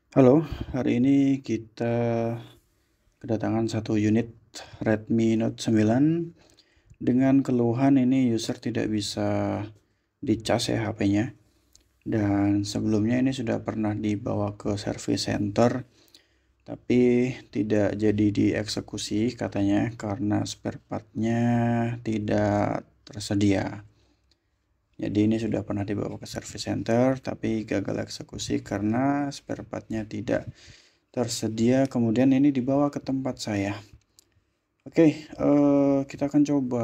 Halo, hari ini kita kedatangan satu unit Redmi Note 9 dengan keluhan ini user tidak bisa dicas ya HP-nya. Dan sebelumnya ini sudah pernah dibawa ke service center, tapi tidak jadi dieksekusi katanya karena spare part-nya tidak tersedia. Jadi ini sudah pernah dibawa ke service center, tapi gagal eksekusi karena spare part-nya tidak tersedia. Kemudian ini dibawa ke tempat saya. Oke, kita akan coba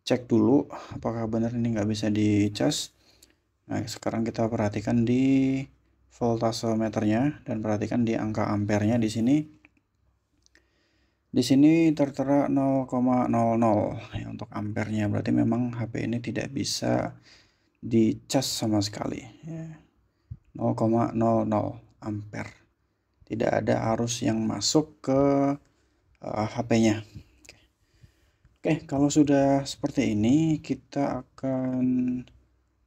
cek dulu apakah benar ini nggak bisa dicas. Nah, sekarang kita perhatikan di voltameternya dan perhatikan di angka ampernya di sini. Di sini tertera 0,00 ya untuk ampernya. Berarti memang HP ini tidak bisa dicas sama sekali ya. 0,00 ampere. Tidak ada arus yang masuk ke HP-nya. Oke, kalau sudah seperti ini, kita akan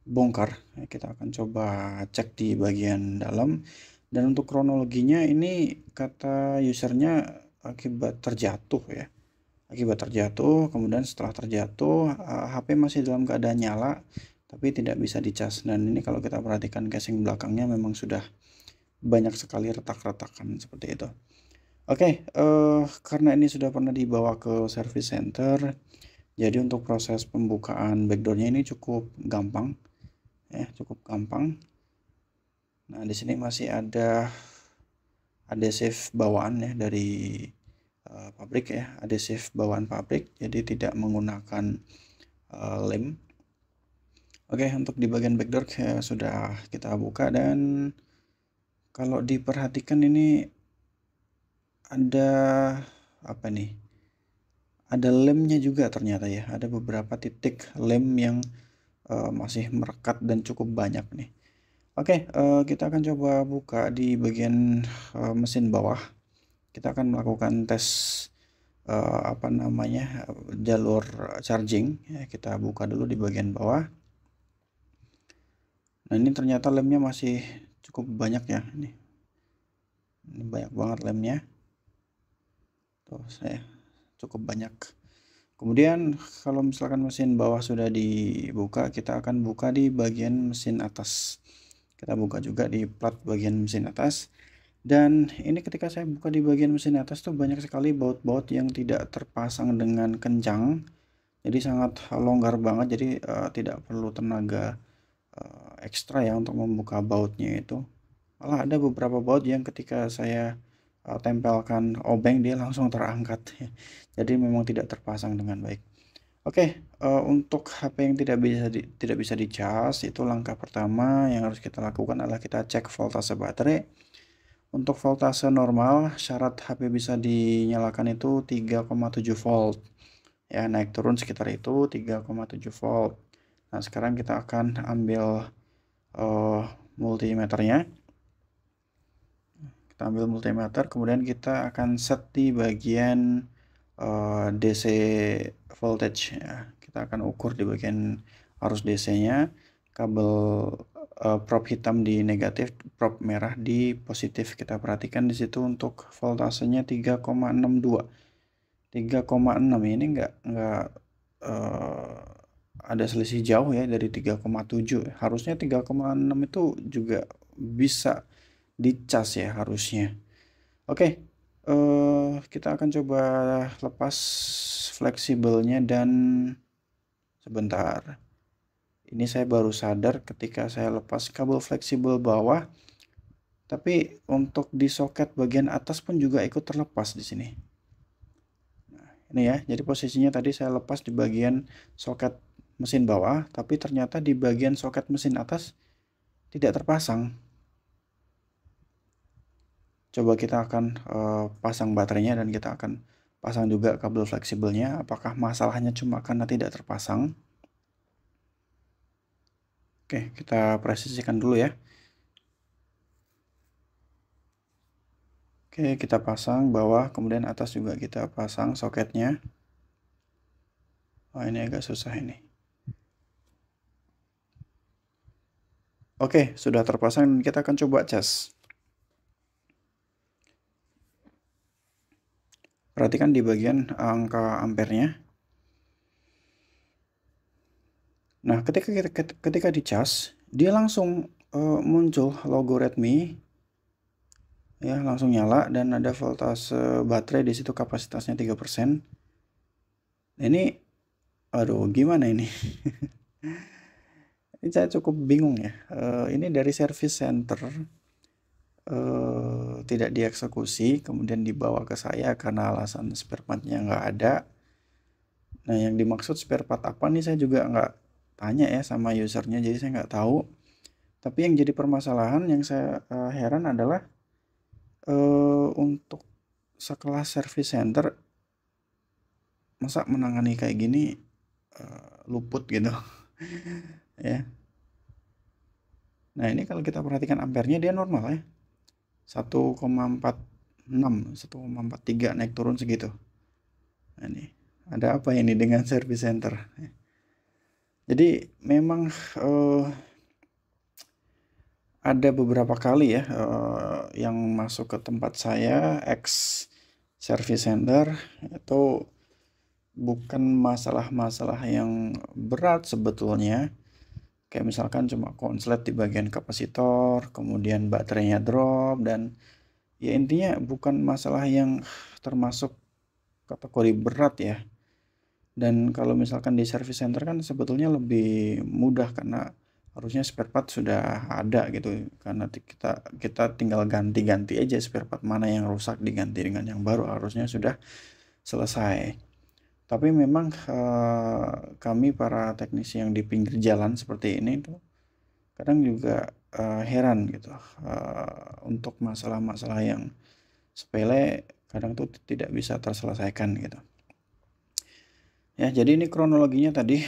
bongkar. Kita akan coba cek di bagian dalam. Dan untuk kronologinya ini kata usernya akibat terjatuh ya. Akibat terjatuh, kemudian setelah terjatuh, HP masih dalam keadaan nyala, tapi tidak bisa dicas. Dan ini kalau kita perhatikan casing belakangnya memang sudah banyak sekali retak-retakan seperti itu. Oke, karena ini sudah pernah dibawa ke service center, jadi untuk proses pembukaan backdoornya ini cukup gampang, ya, cukup gampang. Nah, di sini masih ada adhesive bawaan ya dari pabrik ya, adhesive bawaan pabrik, jadi tidak menggunakan lem. Oke, untuk di bagian backdoor sudah kita buka dan kalau diperhatikan ini ada apa nih? Ada lemnya juga ternyata ya, ada beberapa titik lem yang masih merekat dan cukup banyak nih. Oke, kita akan coba buka di bagian mesin bawah. Kita akan melakukan tes apa namanya jalur charging. Ya, kita buka dulu di bagian bawah. Nah, ini ternyata lemnya masih cukup banyak ya. Ini banyak banget lemnya. Tuh, saya cukup banyak. Kemudian kalau misalkan mesin bawah sudah dibuka, kita akan buka di bagian mesin atas. Kita buka juga di plat bagian mesin atas. Dan ini ketika saya buka di bagian mesin atas tuh banyak sekali baut-baut yang tidak terpasang dengan kencang. Jadi sangat longgar banget, jadi tidak perlu tenaga ekstra ya untuk membuka bautnya itu. Malah ada beberapa baut yang ketika saya tempelkan obeng dia langsung terangkat. Jadi memang tidak terpasang dengan baik. Oke, untuk HP yang tidak bisa dicas, itu langkah pertama yang harus kita lakukan adalah kita cek voltase baterai. Untuk voltase normal, syarat HP bisa dinyalakan itu 3,7 volt. Ya, naik turun sekitar itu 3,7 volt. Nah, sekarang kita akan ambil multimeternya. Kita ambil multimeter, kemudian kita akan set di bagian DC voltage ya. Kita akan ukur di bagian arus DC-nya, kabel prop hitam di negatif, prop merah di positif. Kita perhatikan di situ untuk voltasenya 3,62. 3,6 ini enggak ada selisih jauh ya dari 3,7. Harusnya 3,6 itu juga bisa dicas ya harusnya. Oke, kita akan coba lepas fleksibelnya dan sebentar. Ini saya baru sadar ketika saya lepas kabel fleksibel bawah, tapi untuk di soket bagian atas pun juga ikut terlepas di sini. Nah, ini ya, jadi posisinya tadi saya lepas di bagian soket mesin bawah, tapi ternyata di bagian soket mesin atas tidak terpasang. Coba kita akan pasang baterainya dan kita akan pasang juga kabel fleksibelnya. Apakah masalahnya cuma karena tidak terpasang? Oke, kita presisikan dulu ya. Oke, kita pasang bawah, kemudian atas juga kita pasang soketnya. Oh, ini agak susah ini. Oke, sudah terpasang dan kita akan coba cas. Perhatikan di bagian angka ampernya. Nah, ketika dicas, dia langsung muncul logo Redmi, ya langsung nyala dan ada voltase baterai di situ, kapasitasnya 3%. Ini, aduh, gimana ini? Ini saya cukup bingung ya. Ini dari service center tidak dieksekusi, kemudian dibawa ke saya karena alasan spare partnya nggak ada. Nah, yang dimaksud spare part apa nih saya juga nggak tanya ya sama usernya, jadi saya nggak tahu. Tapi yang jadi permasalahan yang saya heran adalah untuk sekelas service center masa menangani kayak gini luput gitu ya. Nah, ini kalau kita perhatikan ampernya dia normal ya. 1,46, 1,43 naik turun segitu. Nah, ini ada apa ini dengan service center? Jadi memang ada beberapa kali ya yang masuk ke tempat saya ex service center itu bukan masalah-masalah yang berat sebetulnya. Kayak misalkan cuma konslet di bagian kapasitor, kemudian baterainya drop, dan ya intinya bukan masalah yang termasuk kategori berat ya. Dan kalau misalkan di service center kan sebetulnya lebih mudah karena harusnya spare part sudah ada gitu, karena kita tinggal ganti-ganti aja spare part mana yang rusak diganti dengan yang baru, harusnya sudah selesai. Tapi memang kami para teknisi yang di pinggir jalan seperti ini tuh kadang juga heran gitu untuk masalah-masalah yang sepele kadang tuh tidak bisa terselesaikan gitu. Ya, jadi ini kronologinya tadi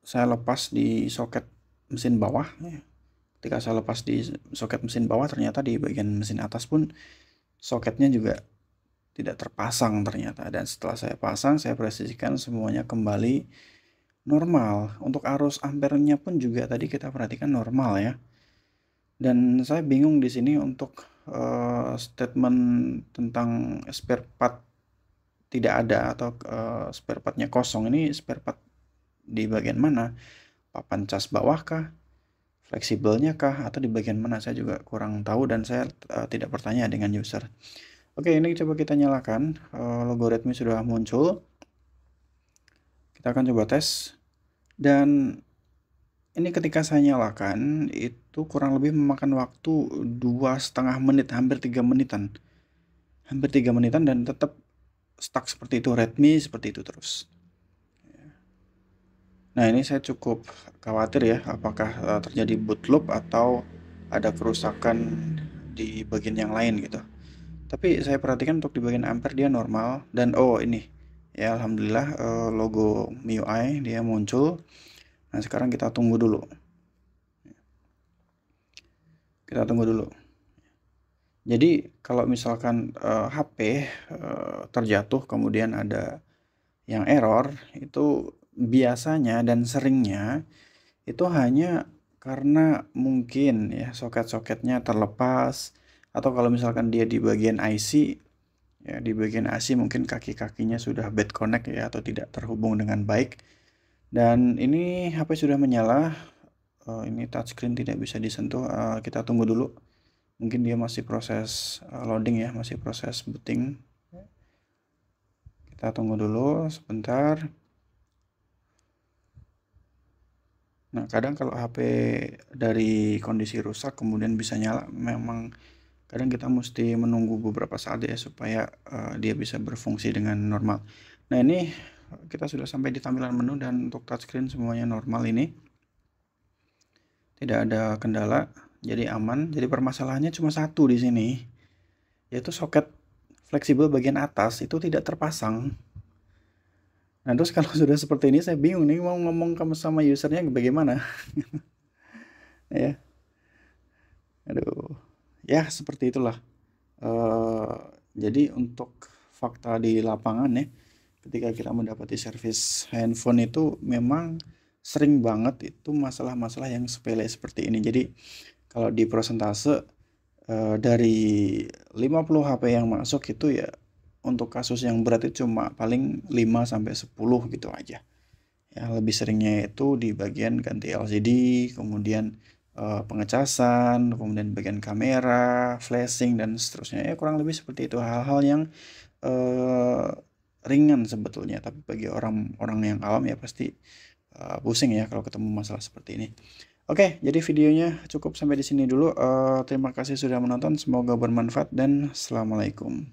saya lepas di soket mesin bawah ya. Ketika saya lepas di soket mesin bawah, ternyata di bagian mesin atas pun soketnya juga tidak terpasang ternyata. Dan setelah saya pasang, saya presisikan semuanya kembali normal. Untuk arus ampernya pun juga tadi kita perhatikan normal ya. Dan saya bingung di sini untuk statement tentang spare part tidak ada atau spare partnya kosong. Ini spare part di bagian mana? Papan cas bawah kah? Fleksibelnya kah? Atau di bagian mana? Saya juga kurang tahu dan saya tidak bertanya dengan user. Oke, ini coba kita nyalakan. Logo Redmi sudah muncul. Kita akan coba tes. Dan ini ketika saya nyalakan, itu kurang lebih memakan waktu 2,5 menit, hampir 3 menitan. Hampir 3 menitan dan tetap stuck seperti itu, Redmi seperti itu terus. Nah, ini saya cukup khawatir ya, apakah terjadi boot loop atau ada kerusakan di bagian yang lain gitu. Tapi saya perhatikan untuk di bagian ampere dia normal. Dan oh ini, ya alhamdulillah logo MIUI dia muncul. Nah, sekarang kita tunggu dulu. Kita tunggu dulu. Jadi kalau misalkan HP terjatuh kemudian ada yang error, itu biasanya dan seringnya itu hanya karena mungkin ya soket-soketnya terlepas, atau kalau misalkan dia di bagian IC ya, di bagian IC mungkin kaki-kakinya sudah bad connect ya atau tidak terhubung dengan baik. Dan ini HP sudah menyala. Ini touchscreen tidak bisa disentuh. Kita tunggu dulu. Mungkin dia masih proses loading ya, masih proses booting. Kita tunggu dulu sebentar. Nah, kadang kalau HP dari kondisi rusak kemudian bisa nyala, memang kadang kita mesti menunggu beberapa saat ya supaya dia bisa berfungsi dengan normal. Nah, ini kita sudah sampai di tampilan menu dan untuk touchscreen semuanya normal ini. Tidak ada kendala, jadi aman. Jadi permasalahannya cuma satu di sini, yaitu soket fleksibel bagian atas itu tidak terpasang. Nah, terus kalau sudah seperti ini saya bingung nih mau ngomong sama usernya bagaimana. Ya, aduh, ya seperti itulah. Jadi untuk fakta di lapangan ya, ketika kita mendapati servis handphone itu memang sering banget itu masalah-masalah yang sepele seperti ini. Jadi kalau di persentase dari 50 HP yang masuk itu ya untuk kasus yang berat itu cuma paling 5-10 gitu aja. Ya, lebih seringnya itu di bagian ganti LCD, kemudian pengecasan, kemudian bagian kamera, flashing dan seterusnya. Ya kurang lebih seperti itu, hal-hal yang ringan sebetulnya, tapi bagi orang-orang yang awam ya pasti pusing ya kalau ketemu masalah seperti ini. Oke, jadi videonya cukup sampai di sini dulu. Terima kasih sudah menonton, semoga bermanfaat dan assalamualaikum.